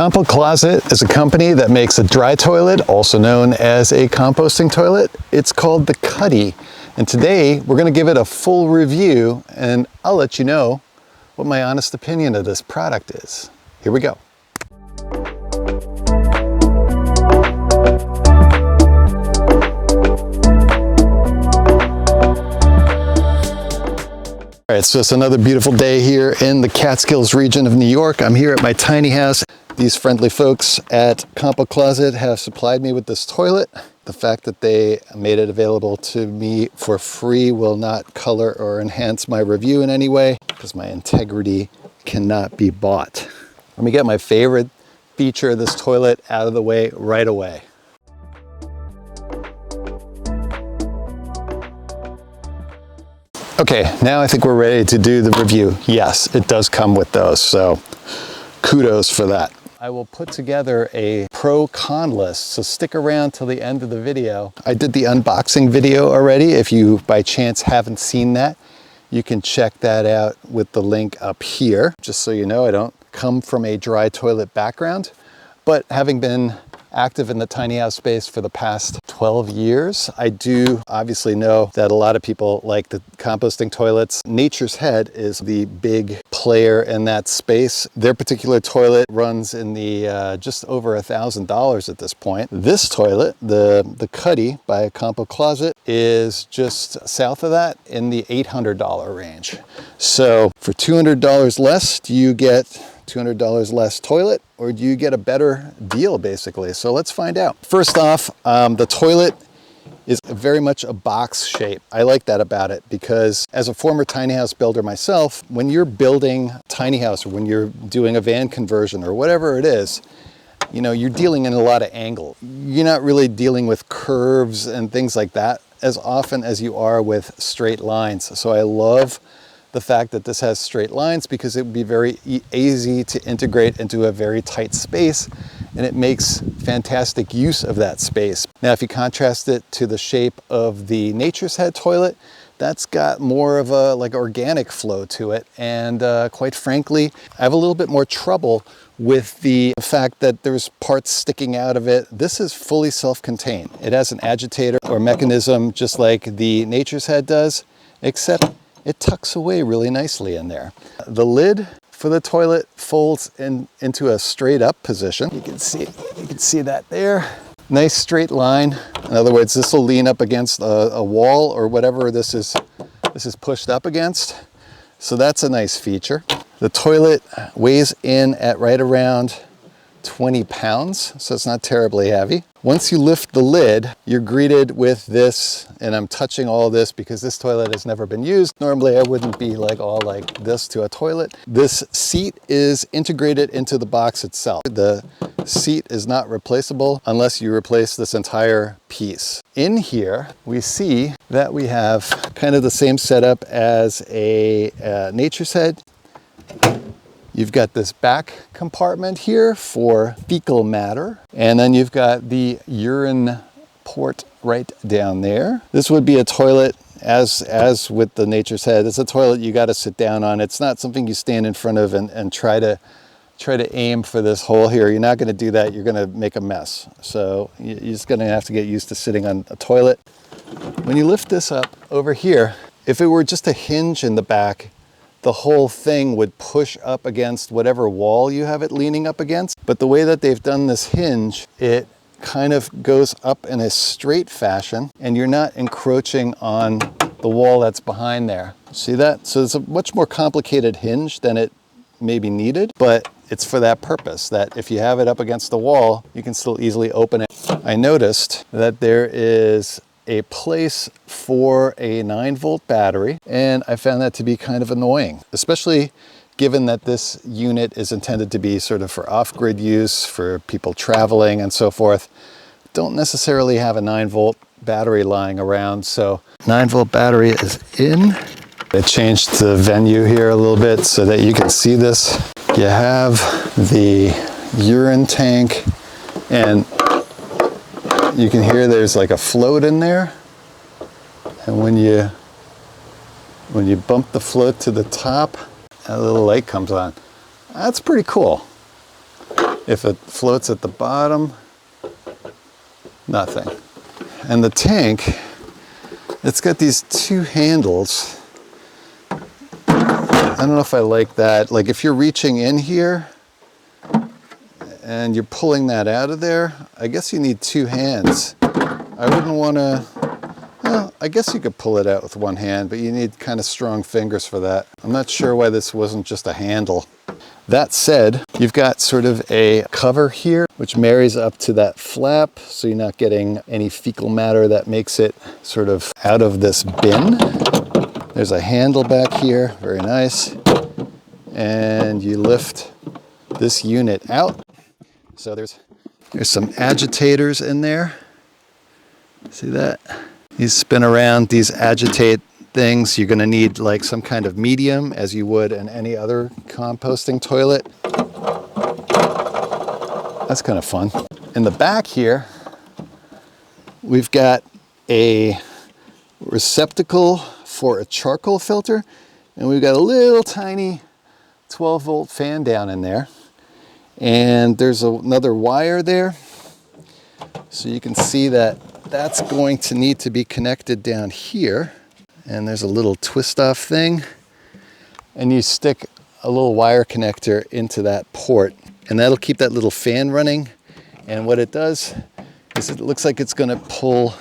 CompoCloset is a company that makes a dry toilet, also known as a composting toilet. It's called the Cuddy. And today we're going to give it a full review and I'll let you know what my honest opinion of this product is. Here we go. All right, so it's another beautiful day here in the Catskills region of New York. I'm here at my tiny house. These friendly folks at CompoCloset have supplied me with this toilet. The fact that they made it available to me for free will not color or enhance my review in any way because my integrity cannot be bought. Let me get my favorite feature of this toilet out of the way right away. Okay, now I think we're ready to do the review. Yes, it does come with those, so kudos for that. I will put together a pro-con list, so stick around till the end of the video. I did the unboxing video already. If you by chance haven't seen that, you can check that out with the link up here. Just so you know, I don't come from a dry toilet background, but having been active in the tiny house space for the past 12 years. I do obviously know that a lot of people like the composting toilets. Nature's Head is the big player in that space. Their particular toilet runs in the just over $1,000 at this point. This toilet, the Cuddy by CompoCloset, is just south of that in the $800 range. So for $200 less, do you get $200 less toilet, or do you get a better deal basically? So let's find out. First off, the toilet is very much a box shape. I like that about it because as a former tiny house builder myself, when you're building tiny house or when you're doing a van conversion or whatever it is, you know, you're dealing in a lot of angle. You're not really dealing with curves and things like that as often as you are with straight lines. So I love the fact that this has straight lines because it would be very easy to integrate into a very tight space, and it makes fantastic use of that space. Now, if you contrast it to the shape of the Nature's Head toilet, that's got more of a like organic flow to it. And quite frankly, I have a little bit more trouble with the fact that there's parts sticking out of it. This is fully self-contained. It has an agitator or mechanism just like the Nature's Head does, except it tucks away really nicely in there. The lid for the toilet folds into a straight up position. You can see that there. Nice straight line. In other words, this will lean up against a wall or whatever this is pushed up against. So that's a nice feature. The toilet weighs in at right around 20 pounds, so it's not terribly heavy. Once you lift the lid, you're greeted with this, and I'm touching all this because this toilet has never been used. Normally I wouldn't be like all like this to a toilet. This seat is integrated into the box itself. The seat is not replaceable unless you replace this entire piece. In here, we see that we have kind of the same setup as a Nature's Head. You've got this back compartment here for fecal matter, and then you've got the urine port right down there. This would be a toilet, as with the Nature's Head, it's a toilet you got to sit down on. It's not something you stand in front of and try to aim for this hole here. You're not going to do that. You're going to make a mess. So you're just going to have to get used to sitting on a toilet. When you lift this up over here, if it were just a hinge in the back, the whole thing would push up against whatever wall you have it leaning up against. But the way that they've done this hinge, it kind of goes up in a straight fashion and you're not encroaching on the wall that's behind there. See that? So it's a much more complicated hinge than it may be needed, but it's for that purpose, that if you have it up against the wall, you can still easily open it. I noticed that there is a place for a 9-volt battery, and I found that to be kind of annoying, especially given that this unit is intended to be sort of for off-grid use for people traveling and so forth. Don't necessarily have a 9-volt battery lying around, so 9-volt battery is in. I changed the venue here a little bit so that you can see this. You have the urine tank, and you can hear there's like a float in there, and when you bump the float to the top, a little light comes on. That's pretty cool. If it floats at the bottom, nothing. And the tank, it's got these two handles. I don't know if I like that. Like if you're reaching in here and you're pulling that out of there, I guess you need two hands. I wouldn't want to, well, I guess you could pull it out with one hand, but you need kind of strong fingers for that. I'm not sure why this wasn't just a handle. That said, you've got sort of a cover here, which marries up to that flap, so you're not getting any fecal matter that makes it sort of out of this bin. There's a handle back here, very nice. And you lift this unit out. So there's some agitators in there. See that? You spin around these agitate things. You're going to need like some kind of medium, as you would in any other composting toilet. That's kind of fun. In the back here, we've got a receptacle for a charcoal filter, and we've got a little tiny 12-volt fan down in there. And there's another wire there. So you can see that that's going to need to be connected down here. And there's a little twist-off thing. And you stick a little wire connector into that port. And that'll keep that little fan running. And what it does is it looks like it's going to pull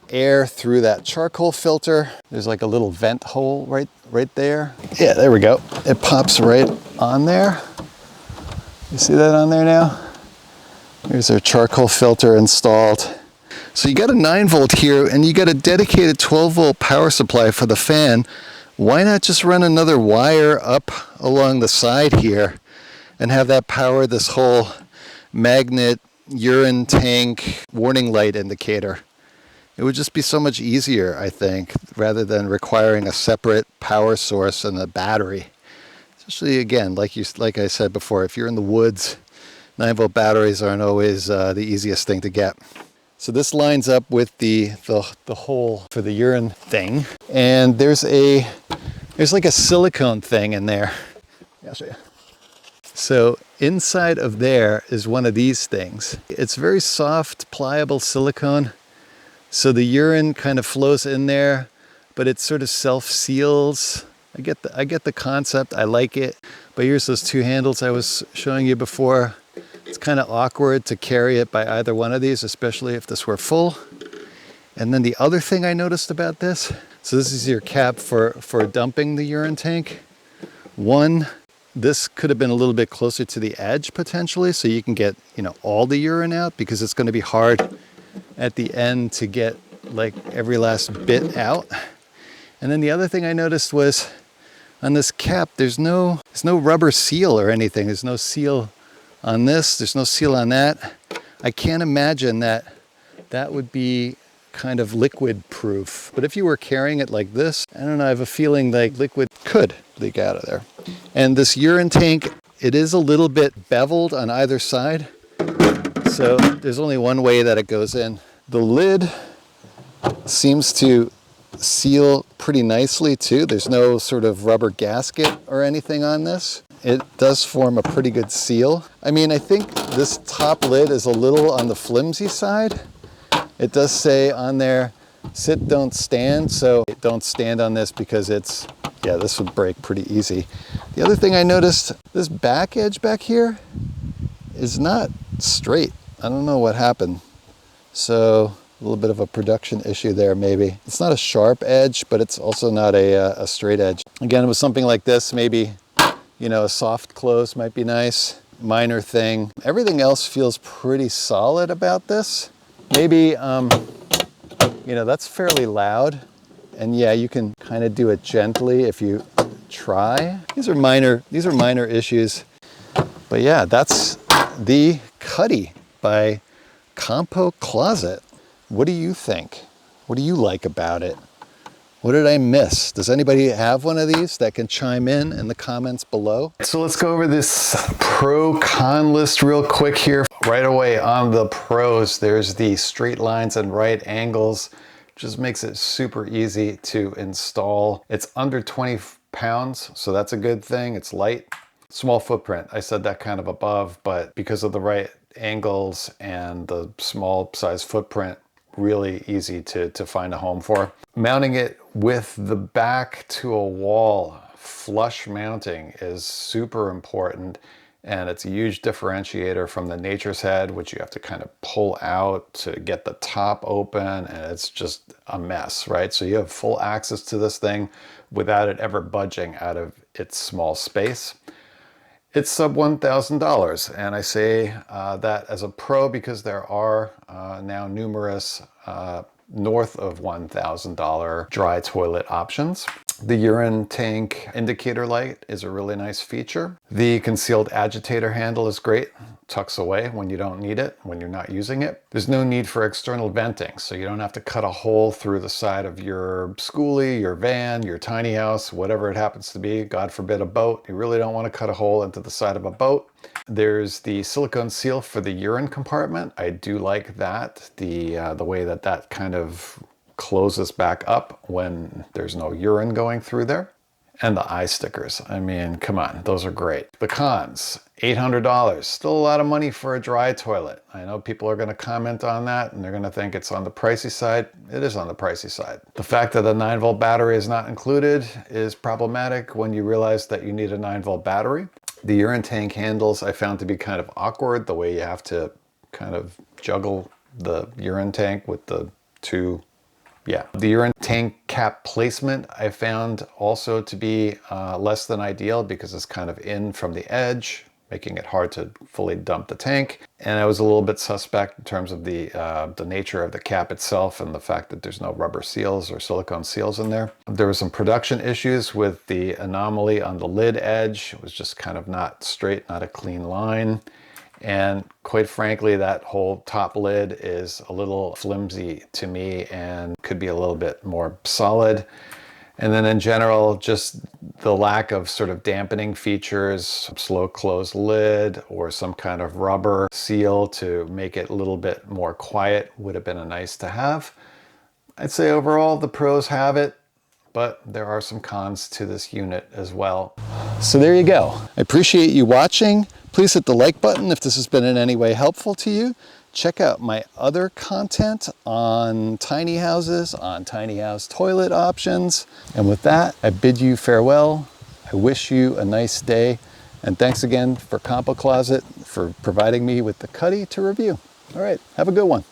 air through that charcoal filter. There's like a little vent hole right there. Yeah, there we go. It pops right on there. You see that on there now? There's our charcoal filter installed. So you got a 9-volt here, and you got a dedicated 12-volt power supply for the fan. Why not just run another wire up along the side here and have that power this whole magnet urine tank warning light indicator? It would just be so much easier, I think, rather than requiring a separate power source and a battery. Especially, again, like I said before, if you're in the woods, 9-volt batteries aren't always the easiest thing to get. So this lines up with the hole for the urine thing. And there's like a silicone thing in there. Yeah, I'll show you. So inside of there is one of these things. It's very soft, pliable silicone. So the urine kind of flows in there, but it sort of self-seals. I get the concept, I like it. But here's those two handles I was showing you before. It's kind of awkward to carry it by either one of these, especially if this were full. And then the other thing I noticed about this, so this is your cap for dumping the urine tank. One, this could have been a little bit closer to the edge potentially, so you can get, all the urine out, because it's going to be hard at the end to get like every last bit out. And then the other thing I noticed was on this cap, there's no rubber seal or anything. There's no seal on this, there's no seal on that. I can't imagine that would be kind of liquid proof. But if you were carrying it like this, I don't know, I have a feeling like liquid could leak out of there. And this urine tank, it is a little bit beveled on either side. So there's only one way that it goes in. The lid seems to seal pretty nicely too. There's no sort of rubber gasket or anything on this. It does form a pretty good seal. I mean, I think this top lid is a little on the flimsy side. It does say on there, sit, don't stand. So don't stand on this because this would break pretty easy. The other thing I noticed, this back edge back here is not straight. I don't know what happened. So a little bit of a production issue there maybe. It's not a sharp edge, but it's also not a straight edge. Again, it was something like this, maybe, a soft close might be nice. Minor thing. Everything else feels pretty solid about this. Maybe, that's fairly loud. And yeah, you can kind of do it gently if you try. These are minor issues. But yeah, that's the Cuddy by CompoCloset. What do you think? What do you like about it? What did I miss? Does anybody have one of these that can chime in the comments below? So let's go over this pro-con list real quick here. Right away on the pros, there's the straight lines and right angles. Just makes it super easy to install. It's under 20 pounds, so that's a good thing. It's light. Small footprint. I said that kind of above, but because of the right angles and the small size footprint, really easy to find a home for. Mounting it with the back to a wall, flush mounting is super important, and it's a huge differentiator from the Nature's Head, which you have to kind of pull out to get the top open, and it's just a mess, right? So you have full access to this thing without it ever budging out of its small space. It's sub $1,000, and I say that as a pro because there are now numerous north of $1,000 dry toilet options. The urine tank indicator light is a really nice feature. The concealed agitator handle is great. Tucks away when you don't need it, when you're not using it. There's no need for external venting, so you don't have to cut a hole through the side of your schoolie, your van, your tiny house, whatever it happens to be. God forbid a boat. You really don't want to cut a hole into the side of a boat. There's the silicone seal for the urine compartment. I do like that, the way that that kind of closes back up when there's no urine going through there. And the eye stickers. I mean, come on, those are great. The cons, $800. Still a lot of money for a dry toilet. I know people are going to comment on that and they're going to think it's on the pricey side. It is on the pricey side. The fact that a 9-volt battery is not included is problematic when you realize that you need a 9-volt battery. The urine tank handles I found to be kind of awkward, the way you have to kind of juggle the urine tank with the two. Yeah, the urine tank cap placement I found also to be less than ideal because it's kind of in from the edge, making it hard to fully dump the tank. And I was a little bit suspect in terms of the nature of the cap itself and the fact that there's no rubber seals or silicone seals in there. There were some production issues with the anomaly on the lid edge. It was just kind of not straight, not a clean line. And quite frankly, that whole top lid is a little flimsy to me and could be a little bit more solid. And then in general, just the lack of sort of dampening features, slow close lid or some kind of rubber seal to make it a little bit more quiet would have been a nice to have. I'd say overall the pros have it, but there are some cons to this unit as well. So there you go. I appreciate you watching. Please hit the like button if this has been in any way helpful to you. Check out my other content on tiny houses, on tiny house toilet options. And with that, I bid you farewell. I wish you a nice day. And thanks again for CompoCloset for providing me with the Cuddy to review. All right, have a good one.